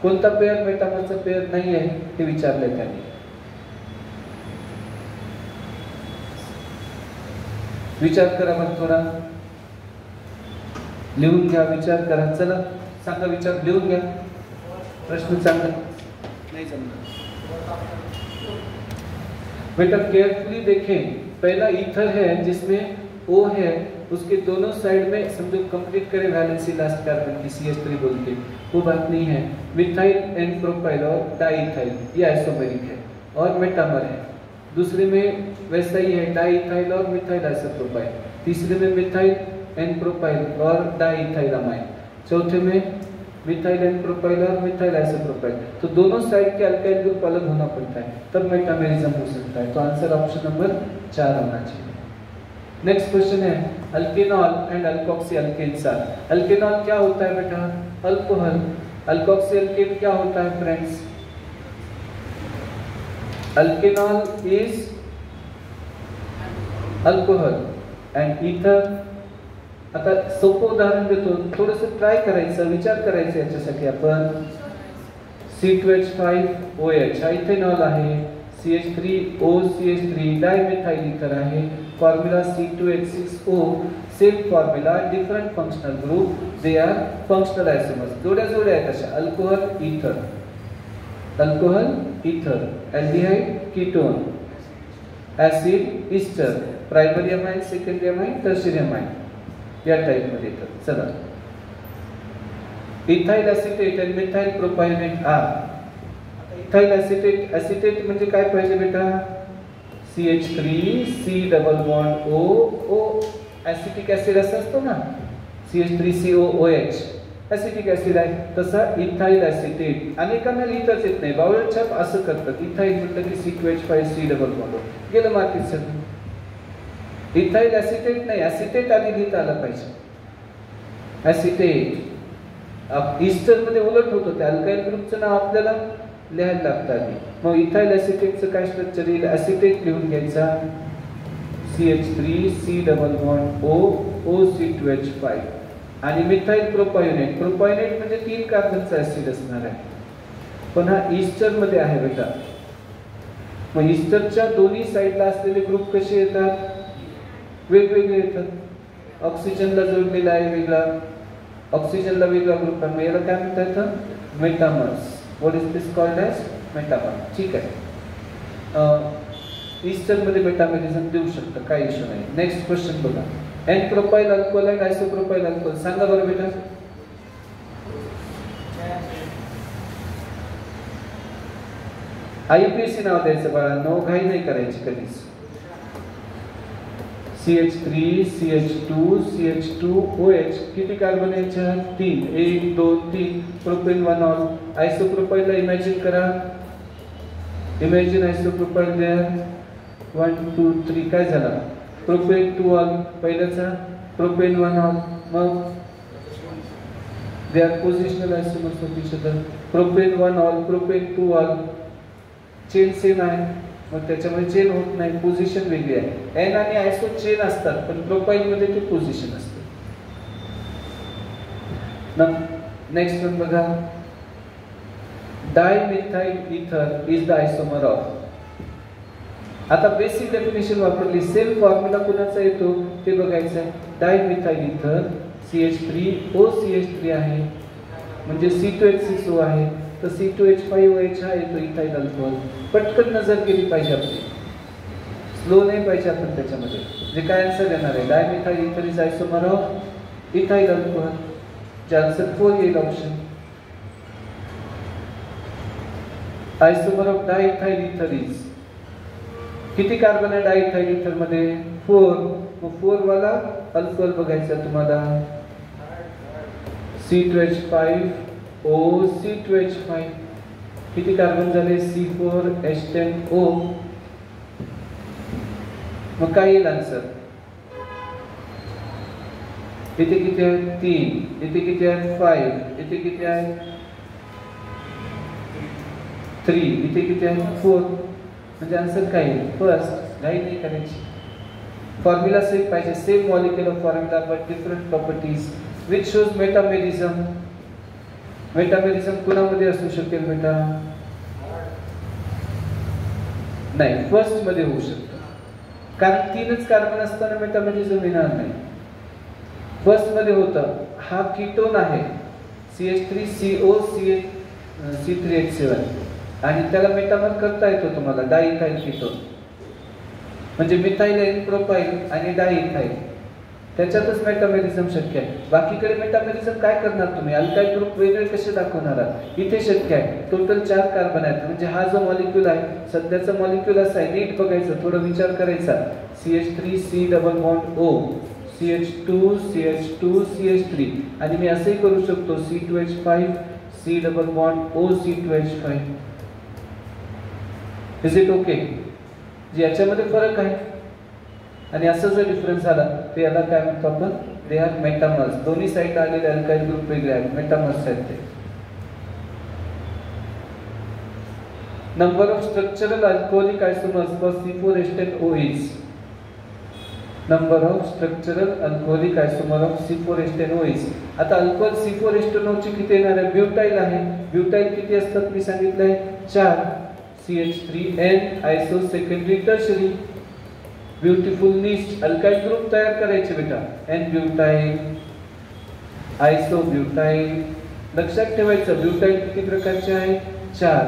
कोणता पेअर मेटामरचा पेअर नाही आहे हे विचारलंय त्यांनी. विचार करा मग थोडा. लिहून घ्या, विचार करा. चला सांगा, विचार लिहून घ्या. प्रश्न चांगला नहीं समझा बेटा. केयरफुली देखें. पहला ईथर है जिसमें O है, उसके दोनों साइड में समझो कंप्लीट करें वैलेंसी लास्ट कार्बन की CH3 बोल के, वो बात नहीं है. मिथाइल एन प्रोपाइल और डाइथाइल ये आइसोमेरिक है और मेटामर है. दूसरे में वैसा ही है, डाइथाइल और मिथाइल आइसोप्रोपाइल. तीसरे में मिथाइल एन प्रोपाइल और डाइथाइल अमाइन. चौथे में मिथाइल एन प्रोपाइल और मिथाइल आइसोप्रोपाइल. तो दोनों साइड के अल्काइल ग्रुप अलग होना पड़ता है, तब मेटामेरिज्म हो सकता है. तो आंसर ऑप्शन नंबर 4 होना चाहिए. नेक्स्ट क्वेश्चन है alkanol end alkoxy alkanes. Alkanol क्या होता है बेटा? अल्कोहल. अल्कोक्सी अल्केन क्या होता है friends? Alkanol is alcohol and ether. आता सोपं उदाहरण देतो, थोडंसं ट्राय करायचं, विचार करायचं याच्यासाठी. आपण C2H5OH हा इथेनॉल आहे. CH3O CH3 डायमिथाइल ईथर आहे. Formula C2H6O. Same formula, different functional group, they are functional isomers. जोड्या जोड्या आहेत अशा. Alcohol ether, alcohol ether, aldehyde ketone, acid ester, primary amine, secondary amine, tertiary amine या type मध्ये येतात. चला. इथाइल एसिटेट आणि methyl propionate are. Ethyl acetate, acetate म्हणजे काय पाहिजे बेटा? CH3C double bond O O acetic acid असतो ना, CH3COOH एसिटिक ऍसिड आहे. तसा इथाइल एसिटेट. अनेकांना लिहिताच येत नाही, बावळ छाप असं करतात. इथाइल म्हटलं की C2H5C डबल बॉन्ड गेलं मार्केट सगळं. इथाइल एसिटेट नाही, एसिटेट आधी लिहिता आलं पाहिजे. एसिटेट. ईस्टर मध्ये उलट होतं, त्या अल्काइल ग्रुपचं नाव आपल्याला लिहायला लागतं आधी. मग इथाइल एसिटेटचं काय स्ट्रक्चर येईल? एसिटेट लिहून घ्यायचा, CH3C double bond O OC2H5. आणि मिथाइल प्रोपायोनेट. प्रोपायोनेट म्हणजे 3 कार्बनचा ऍसिड असणार आहे, पण हा ईस्टर मध्ये आहे बेटा. मग ईस्टरच्या दोन्ही साइडला असलेले ग्रुप कसे येतात? वेगवेगळे येतात. ऑक्सिजनला जोडलेला आहे वेगळा, ऑक्सिजनला वेगळा ग्रुप आहे. याला काय म्हणता येतं? Metamers. What is this called as? Metamer. ठीक आहे. ईस्टर मध्ये मेटामेरिझम देऊ शकतं, काही इश्यू नाही. नेक्स्ट क्वेश्चन बघा. N propyl alcohol and isopropyl alcohol. सांगा बरं बेटा. IUPAC नाव द्यायचं बाळांनो, घाई नाही करायची कधीच. CH3 CH2 CH2OH किती कार्बन याच्यात? 3. 1 2 3. Propane 1 ol. आयसोप्रोपाइलला इमॅजिन करा. Imagine isopropyl there. 1 2 3 काय झाला? प्रोपेन 2 ऑल पहिल्याचा, प्रोपेन 1 ऑल. मग they are positional isomers of each other. Propane 1 ol, propane 2 ol. Chain same आहे, मग त्याच्यामध्ये चेन होत नाही, पोझिशन वेगळी आहे. एन आणि आयसो चेन असतात, पण प्रोपाइल मध्ये ते पोझिशन असते. नेक्स्ट वन बघा. Dimethyl ether is the isomer of. आता बेसिक डेफिनेशन वापरली, सेम फॉर्म्युला कुणाचा येतो ते बघायचं आहे. डायमिथाइल ईथर CH3OCH3 आहे, म्हणजे C2H6O आहे, तर C2H5OH हा येतो इथाइल अल्कोहोल. पटकन नजर गेली पाहिजे आपली, स्लो नाही पाहिजे आपण त्याच्यामध्ये. जे काय आन्सर येणार आहे, dimethyl ether is isomer of ethyl alcohol. जे आन्सर 4 येईल option. Isomer of diethyl ether is. किती कार्बन आहे डायइथाइल ईथर मध्ये? 4. मग 4 वाला अल्कोहोल बघायचा तुम्हाला. C2H5O C2H5. किती कार्बन झाले? C4H10O. मग काय येईल आन्सर? इथे किती आहे? 3. इथे किती आहे? 5. इथे किती आहे? 3. इथे किती आहे? 4. म्हणजे आन्सर काय येईल? फर्स्ट. घाई नाही करायची. फॉर्म्युला सेम पाहिजे, same molecular formula but different properties. Which shows metamerism. मेटामेरिझम कुणामध्ये असू शकेल बेटा? नाही, फर्स्ट मध्ये होऊ शकतं, कारण 3च कार्बन असताना मेटामेरिझम येणार नाही. फर्स्ट मध्ये होतं. हा कीटोन आहे CH3CO C3H7 आणि त्याला मेटामर करता येतो तुम्हाला, डायइथाइल कीटोन. म्हणजे मिथाइल एन प्रोपाइल आणि डायइथाइल, त्याच्यातच मेटामेरिझम शक्य आहे. बाकीकडे मेटामेरिझम काय करणार तुम्ही? अल्काइल ग्रुप वेगळे कसे दाखवणार आहात? इथे शक्य आहे. टोटल 4 कार्बन आहेत, म्हणजे हा जो मॉलिक्यूल आहे सध्याचा मॉलिक्यूल असा आहे, नीट बघायचं, थोडा विचार करायचा. CH3 C double bond O, CH2 CH2 CH3, आणि मी असंही करू शकतो C2H5 C double bond O C2H5. Is it okay? याच्यामध्ये फरक आहे आणि असं जर डिफरन्स आला तर याला काय म्हणतो आपण? They are metamers. दोन्ही साइड आलेले अल्काइल ग्रुप वेगळे आहेत, मेटामर्स आहेत ते. Number of structural alcoholic isomers for C4H10O is. Number of structural alcoholic isomer of C4H10O is. आता अल्कोहोल C4H10O ची किती येणार आहे? ब्युटाइल आहे. ब्युटाइल किती असतात मी सांगितलंय? 4. CH3N iso secondary tertiary. Beautiful निश. अल्काइल ग्रुप तयार करायचे बेटा. N butyl, iso butyl. लक्षात ठेवायचं, ब्युटाइल किती प्रकारचे आहे? 4.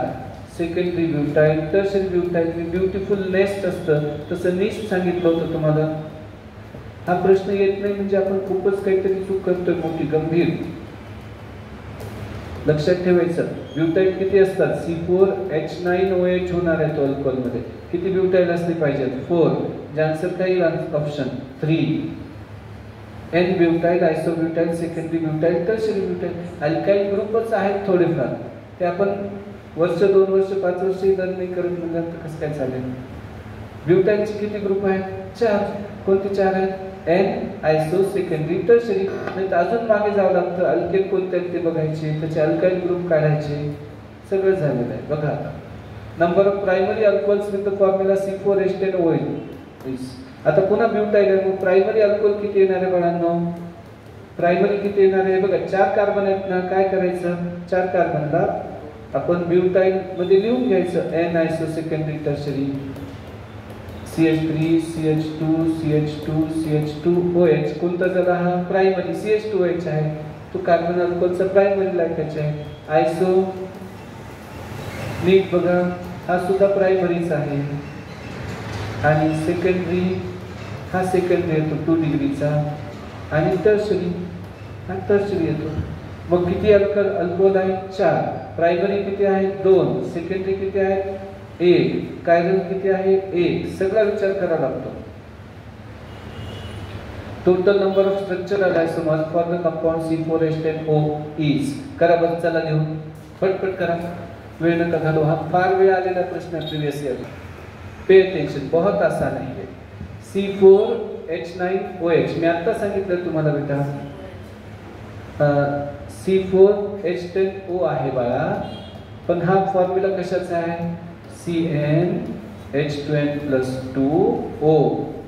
Secondary butyl, tertiary butyl. Beautiful nest असतं, तसं निश सांगितलं होतं तुम्हाला. हा प्रश्न येत नाही म्हणजे आपण खूपच काहीतरी चूक करतोय मोठी, गंभीर. लक्षात ठेवायचं, ब्युटाइल किती असतात? C4H9OH होणार आहे तो अल्कोहोल मध्ये. किती ब्युटाइल असले पाहिजेत? 4. आन्सर काय येईल? Option 3. N butyl, iso butyl, secondary butyl, tertiary butyl. Alkyl ग्रुपच आहेत थोडेफार, ते आपण वर्ष 2 वर्ष 5 वर्ष लर्न नाही करत म्हणजे कसं काय चालेल? ब्युटाइलचे किती ग्रुप आहेत? 4. कोणते 4 आहेत? N iso secondary tertiary. नाही तर अजून मागे जावं लागतं, अल्केल कोणते आहेत ते बघायचे, त्याचे अल्काइल ग्रुप काढायचे. सगळं झालेलं आहे बघा. आता number of primary alcohols with the formula C4H10OH. आता पुन्हा ब्युटाइल आहे, मग प्रायमरी अल्कोहोल किती येणार आहे बाळांनो? प्रायमरी किती येणार आहे? बघा 4 कार्बन आहेत ना, काय करायचं? 4 कार्बनला आपण ब्युटाइल मध्ये लिहून घ्यायचं. N iso secondary tertiary, CH3 CH2 CH2 CH2OH. कोणता झाला हा? प्रायमरी. CH2OH आहे, तो कार्बन अल्कोहोलचा प्रायमरी लाईट आहे. आयसो नीट बघा, हा सुद्धा प्रायमरीच आहे. आणि सेकंडरी, हा सेकंडरी येतो 2 डिग्रीचा. आणि टर्शरी, हा टर्शरी येतो. मग किती अल्कोहोल आहे 4, प्रायमरी किती आहे 2, सेकंडरी किती आहे 1, कायरल किती आहे 1, सगळा विचार करावा लागतो. Total number of structural आयसोमर्स for the compound C4H10O is. करा बरं, चला लिहून पटपट करा, वेळ नका घालू. हा फार वेळ आलेला प्रश्न प्रीवियस इयर. पे अटेंशन, बहुत आसान आहे. C4H9OH मी आता सांगितलं तुम्हाला बेटा, C4H10O आहे बाळा, पण हा फॉर्म्युला कशाचा आहे CnH2n+2O.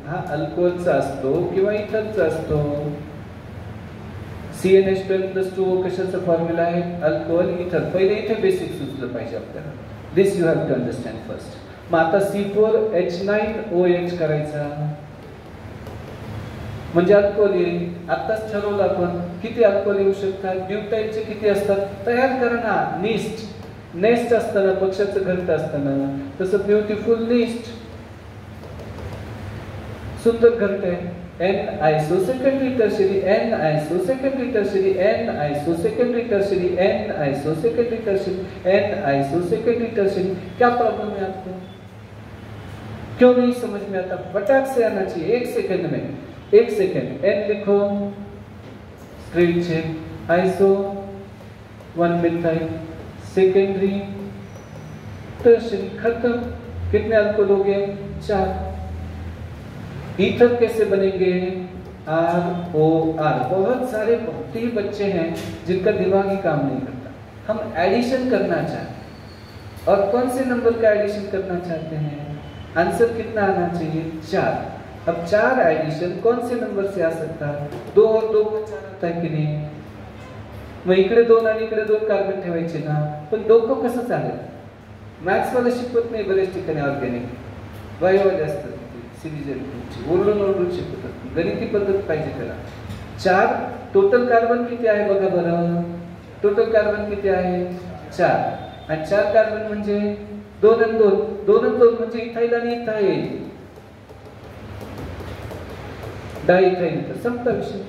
हा अल्कोहोलचा असतो किंवा इथरचा असतो. CnH2n+2O कशाचा फॉर्म्युला आहे, अल्कोहोल इथर. पहिले इथे बेसिक सुचलं पाहिजे आपल्याला. This you have to understand first. मग आता C4H9OH करायचा म्हणजे अल्कोहोल येईल. आताच ठरवलं आपण किती अल्कोहोल येऊ शकतात. ब्युटाईलचे किती असतात तयार करा ना. नेस्ट असताना, पक्षाचं घरट असताना, तसं ब्युटिफुल नेस्ट, सुंदर घरट आहे. N iso secondary tertiary, N iso secondary tertiary, N iso secondary tertiary, N iso secondary tertiary, N iso secondary tertiary. क्या प्रॉब्लम है आपको, क्यों नहीं समझ में आता? फटाक से आना चाहिए, 1 सेकंड में. 1 सेकंड. N लिखो, straight check, iso 1 methyl, secondary, tertiary, खत्म. कितने अल्कोहल हो गए 4. ईथर कैसे बनेंगे, ROR. बहुत सारे बहुत ही बच्चे हैं जिनका दिमाग ही काम नहीं करता. हम एडिशन करना चाहते और कौन से नंबर का एडिशन करना चाहते हैं, आंसर कितना आना चाहिए 4. अब 4 एडिशन कौन से नंबर से आ सकता है, 2 और 2 का 4 आता है की नाही. मग इकडे 2 आणि इकडे 2 कार्बन ठेवायचे ना, पण डोकं कसं चालेल. मॅथ्स वाला शिकवत नाही बरेच ठिकाणी ऑर्गॅनिक, बायोवाले असतात ओरडून शिकवतात. गणिती पद्धत पाहिजे त्याला. 4 टोटल कार्बन किती आहे बघा बरं. टोटल कार्बन किती आहे 4, आणि 4 कार्बन म्हणजे 2 आणि 2, 2 आणि 2 म्हणजे इथाइल आणि इथाइल, डायइथाइल. तर संपला विषय.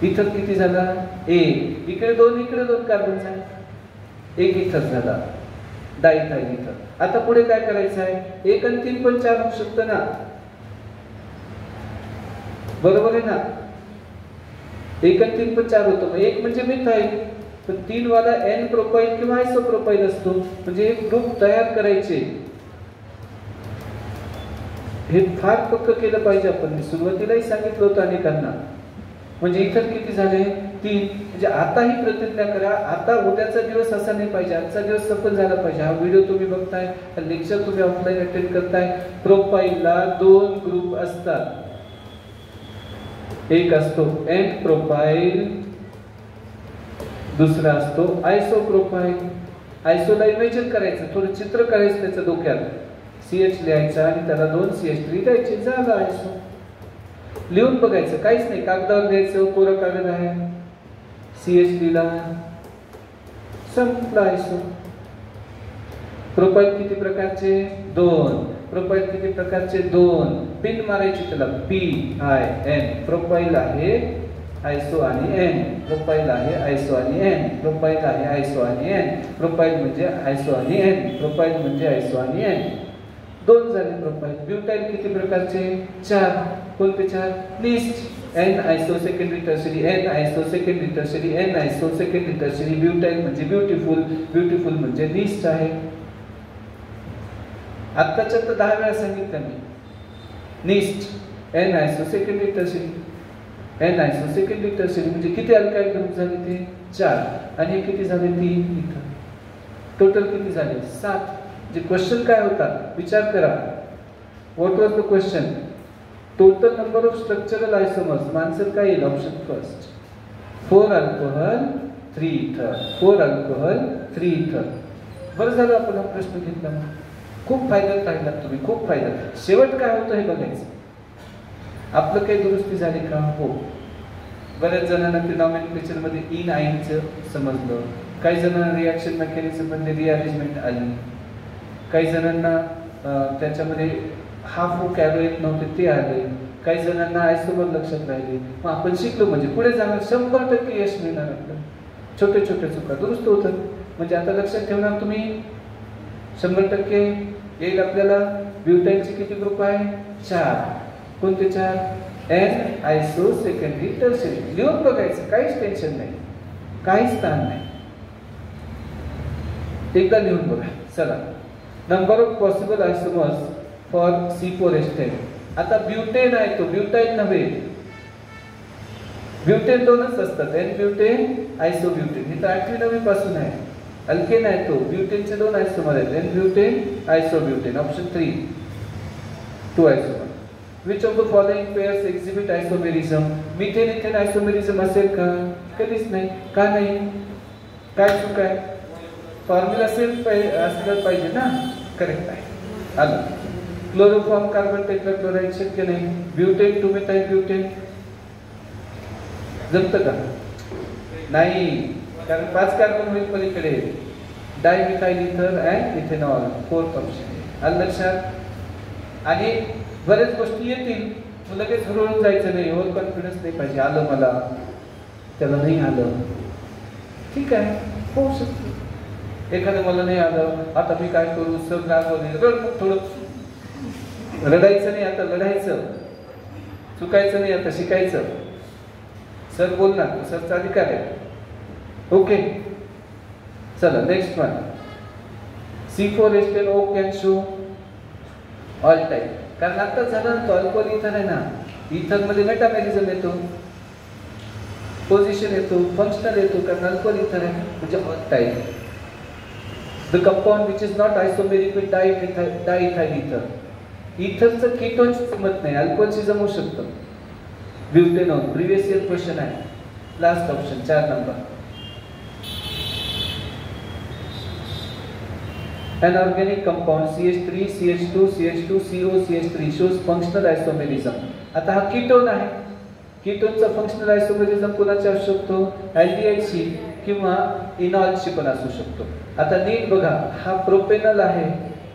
इथर किती झाला 1, इकडे 2 इकडे 2 कार्बन झाले, 1 इथर झाला, डायइथाइल इथर. आता पुढे काय करायचं आहे, 1 आणि 3 पण 4 होऊ शकतं ना, बरोबर आहे ना. 1 आणि 3 पण 4 होतं. मग 1 म्हणजे मिथाइल, पण 3 वाला N प्रोपाइल किंवा आयसोप्रोपाइल असतो. म्हणजे एक ग्रुप तयार करायचे. हे फार पक्क केलं पाहिजे आपण. मी सुरुवातीलाही सांगितलं होतं अनेकांना. म्हणजे इथं किती झाले 3. म्हणजे आता ही प्रतिज्ञा करा, आता उद्याचा दिवस असा नाही पाहिजे, आजचा दिवस सफल झाला पाहिजे. हा व्हिडिओ तुम्ही बघताय, हा लेक्चर तुम्ही ऑफलाईन अटेंड करताय. प्रोपाइलला 2 ग्रुप असतात. एक असतो एंड प्रोपाइल, दुसरा असतो आयसोप्रोपाइल. आयसोला इमेजिन करायचं, थोडं चित्र करायचं त्याचं डोक्यात. CH लिहायचा आणि त्याला 2 CH3 द्यायचे, झालं आयसो. लिहून बघायचं, काहीच नाही, कागदावर द्यायचं, कोरं कागद आहे, CH लिहिला, संपला आयसो. प्रोपाइल किती प्रकारचे 2. प्रोपाइल किती प्रकारचे 2. पिन मारायची त्याला PIN. प्रोपाइल आहे आयसो आणि N, प्रोपाइल आहे आयसो आणि N, प्रोपाइल आहे आयसो आणि N, प्रोपाइल म्हणजे आयसो आणि N, प्रोपाइल म्हणजे आयसो आणि N. 2 झाले प्रोपाइल. ब्युटाइल किती प्रकारचे 4. कोणते 4, list. N iso secondary tertiary, N iso secondary tertiary, N iso secondary tertiary. Butyl म्हणजे ब्युटिफुल, ब्युटिफुल म्हणजे लिस्ट आहे. आत्ताच्या तर 10 वेळा सांगितलं मी. List, N iso secondary tertiary, N iso secondary tertiary. म्हणजे किती अल्काइल ग्रुप झाले ते 4, आणि किती झाले 3 इथं. टोटल किती झाले 7. जे क्वेश्चन काय होता विचार करा. What was the question, total number of structural आयसोमर्स. Answer काय येईल, ऑप्शन फर्स्ट, 4 अल्कोहल 3 इथर, 4 अल्कोहल 3 इथर. बरं झालं आपण हा प्रश्न घेतला. खूप फायद्यात राहिलात तुम्ही, खूप फायद्यात. शेवट काय होतं हे बघायचं. आपलं काही दुरुस्ती झाली का, हो. बऱ्याच जणांना ते नॉमेनक्लेचर मध्ये इन आईनचं समजलं, काही जणांना रिॲक्शन मेकॅनिझम मध्ये रिअरेंजमेंट आली, काही जणांना त्याच्यामध्ये हाफ कॅरो येत नव्हते ते आले, काही जणांना आयसोमर लक्षात राहिले. मग आपण शिकलो म्हणजे पुढे जाणार 100% यश मिळणार आपल्याला. छोटे छोटे चुका दुरुस्त होतात. म्हणजे आता लक्षात ठेवणार तुम्ही 100% येईल आपल्याला. ब्युटाईलचे किती ग्रुप आहे? 4. कोणते 4? N, iso, secondary, tertiary. लिहून बघायचं, काहीच टेन्शन नाही, काहीच ताण नाही. एकदा लिहून बघा. चला, number of possible आयसोमर्स for C4H10. आता ब्युटेन आहे तो, ब्युटाईल नव्हे. ब्युटेन 2च असतात, एन ब्युटेन, आयसो ब्युटेन. हे तर 8वी 9वी पासून आहे. अल्केन आहे तो, ब्युटेनचे 2 आयसोमर आहेत, n butane, iso butane. Option 3, 2 isomer. Which of the following pairs exhibit isomerism? Methane ethane isomerism असेल का? कधीच नाही. का नाही? काय चूक आहे? फॉर्म्युला सेम असलं पाहिजे ना. करेक्ट आहे. आलं. क्लोरोफॉर्म कार्बन टेट्राक्लोराइड शक्य नाही. ब्युटेन टू मिथाइल ब्युटेन जमतं का? नाही, कारण 5 कार्बन होईल पलीकडे. डायमिथाइल इथर अँड इथेनॉल, 4th ऑप्शन. आलं लक्षात? आणि बरेच गोष्टी येतील, लगेच हरवून जायचं नाही. ओव्हर कॉन्फिडन्स नाही पाहिजे. आलं मला, त्याला नाही आलं, ठीक आहे, होऊ शकतं. एखादं मला नाही आलं, आता मी काय करू? सर रागवले, थोडं रडायचं नाही, आता लढायचं. चुकायचं नाही, आता शिकायचं. सर बोलणार, सरचा अधिकार आहे. ओके, चला next one. C4H10O can show all type. कारण आता झालं ना, तो अल्कोहोल इथर आहे ना. इथर मध्ये मेटामेरिझम येतो, पोझिशन येतो, फंक्शनल येतो. कारण अल्कोहोल इथर आहे म्हणजे all type. The compound which is not isomeric with diethyl ether. इथरचं कीटोनची जमत नाही, अल्कोहोलची जमू शकतं. ब्युटेनॉल, प्रिव्हियस इयर क्वेश्चन आहे. Last option 4 number. An organic compound CH3, CH2, CH2, CO, CH3 shows functional isomerism. आता हा कीटोन आहे. कीटोनचा फंक्शनल आयसोमेरिझम कोणाचा असू शकतो? अल्डिहाइडशी किंवा इनॉलशी पण असू शकतो. आता नीट बघा, हा प्रोपेनल आहे,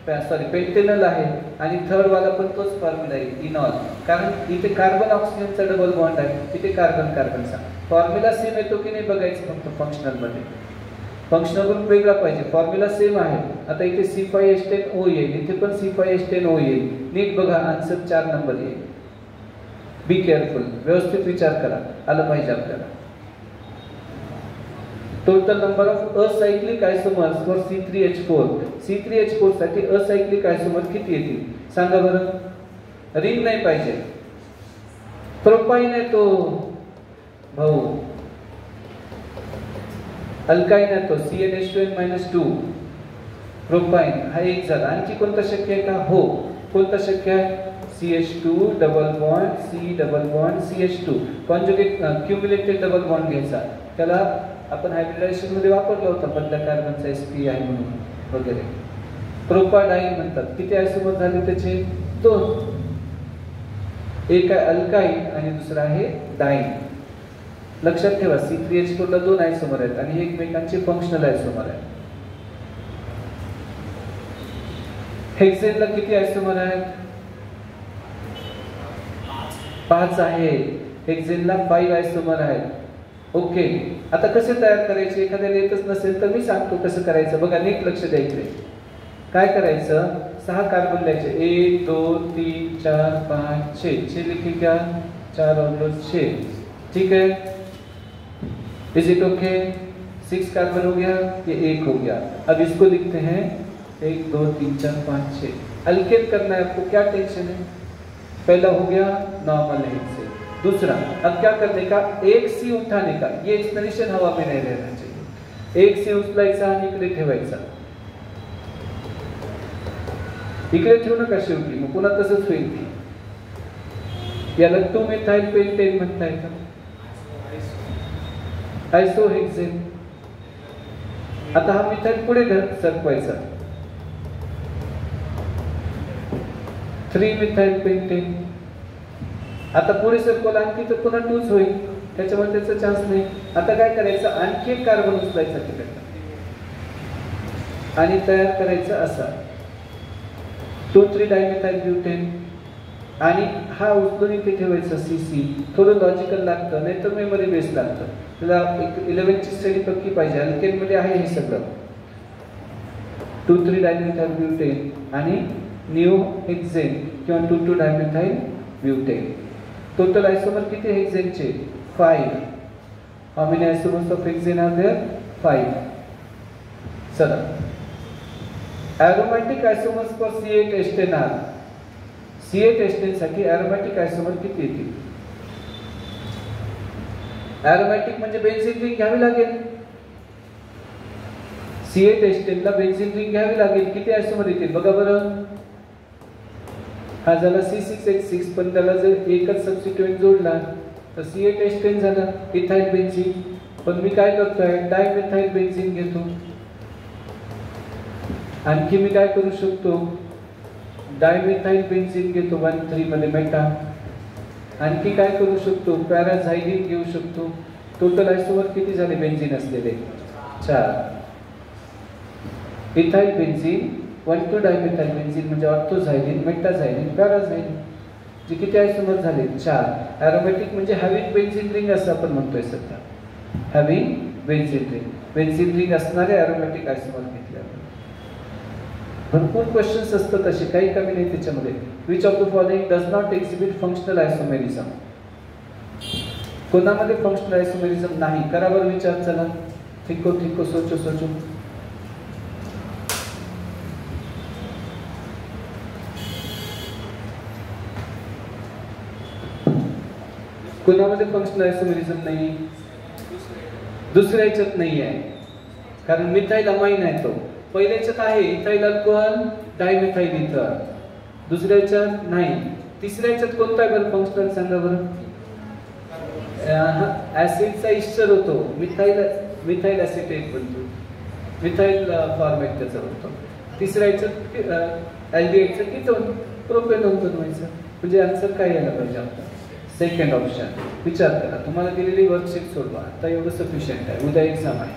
पेंटेनल आहे, आणि थर्ड वाला पण तोच फॉर्म्युला आहे, इनॉल. कारण इथे कार्बन ऑक्सिजनचा डबल बॉन्ड आहे, इथे कार्बन कार्बनचा. फॉर्म्युला सेम येतो की नाही बघायचं फक्त फंक्शनल मध्ये. फंक्शनल ग्रुप वेगळा पाहिजे, फॉर्म्युला सेम आहे. आता इथे C5H10O येईल, इथे पण C5H10O येईल. नीट बघा, आन्सर 4 नंबर येईल. बी केअरफुल, व्यवस्थित विचार करा, आलं पाहिजे आपल्याला. Total number of acyclic isomers for C3H4. C3H4 साठी असायक्लिक आयसोमर किती येतील सांगा बरं. रिंग नाही पाहिजे, प्रोपाइन आहे तो भाऊ. अल्काइन आहे तो CnH2n-2. प्रोपाइन हा एक झाला. आणखी कोणता शक्य आहे का? हो. कोणता शक्य आहे? CH2 double bond C double bond CH2 conjugate cumulated double bond घ्यायचा. त्याला आपण हायब्रिडायझेशन मध्ये वापरला होता, बदल्या कार्बनचा sp आहे म्हणून वगैरे. प्रोपाडाइन म्हणतात. किती आयसोमर झाले त्याचे? 2. एक आहे अल्काइन आणि दुसरा आहे डाइन. लक्षात ठेवा, C3H4 ला 2 आयसोमर आहेत आणि एकमेकांचे फंक्शनल आयसोमर आहेत. हेक्सेनला किती आयसोमर आहेत? 5 आहे. हेक्सेनला 5 आयसोमर आहेत. ओके, आता कसे तयार करायचे? एखाद्याला येतच नसेल तर मी सांगतो कसं करायचं. बघा, नीट लक्ष द्यायचंय. काय करायचं? 6 कार्बन द्यायचे. 1 2 3 4 5 6. 6 लिखी क्या? 4 और 6. ठीक है, इज इट ओके? 6 कार्बन हो गया, ये 1 हो गया. अब इसको लिखते हैं 1 2 3 4 5 6. अल्केन करना है आपको, क्या टेंशन है? पहला हो गया नॉर्मल है से. दूसरा, अब क्या करने का? एक सी उठाने का. ये एक्सप्लेनेशन हवा में नहीं रहना चाहिए. एक सी उचलायचा आणि इकडे ठेवायचा. इकडे ठेवू नका शेवटी, मग पुन्हा तसंच होईल. याला 2 मिथाइल पेंटेन म्हणता येतं. आयसोहेक्सेन. आता हा मिथाइल पुढे सरकवायचा. 3 मिथाइल पेंटेन. आता पुढे सरकवला आणखी तर पुन्हा 2च होईल, त्याच्यामुळे त्याचा चान्स नाही. आता काय करायचं? आणखी एक कार्बन उचलायचा तिकडे आणि तयार करायचं असा 2,3 डायमिथाइल ब्युटेन. आणि हा उचलून इथे ठेवायचा CC. थोडं लॉजिकल लागतं, नाही तर मेमरी बेस लागतं. तुला एक 11ची स्टडी पक्की पाहिजे. अल्केनमध्ये आहे हे सगळं 2,3 डायमिथाइल ब्युटेन आणि निओहेक्झेन किंवा 2,2 डायमिथाइल ब्युटेन. टोटल आयसोमर किती हेक्झेनचे? 5. How many isomers of hexane are there? 5. चला, एरोमॅटिक आयसोमर्स फॉर C8 एस्टेन आर. C8 एस्टेन साठी एरोमॅटिक आयसोमर किती येतील? एरोमॅटिक म्हणजे बेन्झीन रिंग घ्यावी लागेल. C8 एस्टेनला बेन्झीन रिंग घ्यावी लागेल. किती आयसोमर येतील बघा बरं. हा झाला C6H6, पण त्याला जर एकच सबस्टिट्यूएंट जोडला तर C8 एस्टेन झाला, इथाइल बेन्झीन. पण मी काय करतोय, डायमिथाइल बेन्झीन घेतो. आणखी मी काय करू शकतो, डायमिथाइल बेन्झीन घेतो 1,3 मध्ये मेटा. आणखी काय करू शकतो, पॅराझायलिन घेऊ शकतो. टोटल आयसोमर किती झाले बेन्झीन असलेले? 4. इथाइल बेन्झीन, 1,2 डायमिथाइल बेन्झीन म्हणजे ऑर्थोझायलिन, मेटाझायलिन, पॅराझायलिन. जे किती आयसोमर झाले? 4. एरोमॅटिक म्हणजे हॅव्हिंग बेन्झीन रिंग असं आपण म्हणतोय सध्या. Having benzene ring, benzene ring असणारे एरोमॅटिक आयसोमर घेतले आपण. भरपूर क्वेश्चन्स असतात असे, काही कमी नाही त्याच्यामध्ये. Which of the following does not exhibit functional isomerism? कोणामध्ये फंक्शनल आयसोमेरिझम नाही? करा बरं विचार. चला, ठीक हो, सोचो. कोणामध्ये फंक्शनल आयसोमेरिझम नाही? दुसऱ्या याच्यात नाही आहे, कारण मिथाइल अमाइन आहे तो. पहिल्या याच्यात आहे इथाइल अल्कोहल, डायमिथाइल इथर. दुसऱ्या याच्यात नाही. तिसऱ्या याच्यात कोणता आहे बरं फंक्शनल? सांगा बरं. ऍसिडचा इस्टर होतो, मिथाइल ऍसिटेट बनतो, मिथाइल फॉर्मॅट त्याचा बनतो. तिसऱ्या याच्यात अल्डिहाइडचं कीटोन, प्रोपेनॉल बनवायचं. म्हणजे आन्सर काय यायला पाहिजे आपला? Second option. विचार करा. तुम्हाला दिलेली वर्कशीट सोडवा. आता एवढं सफिशियंट आहे. उद्या एक्झाम आहे.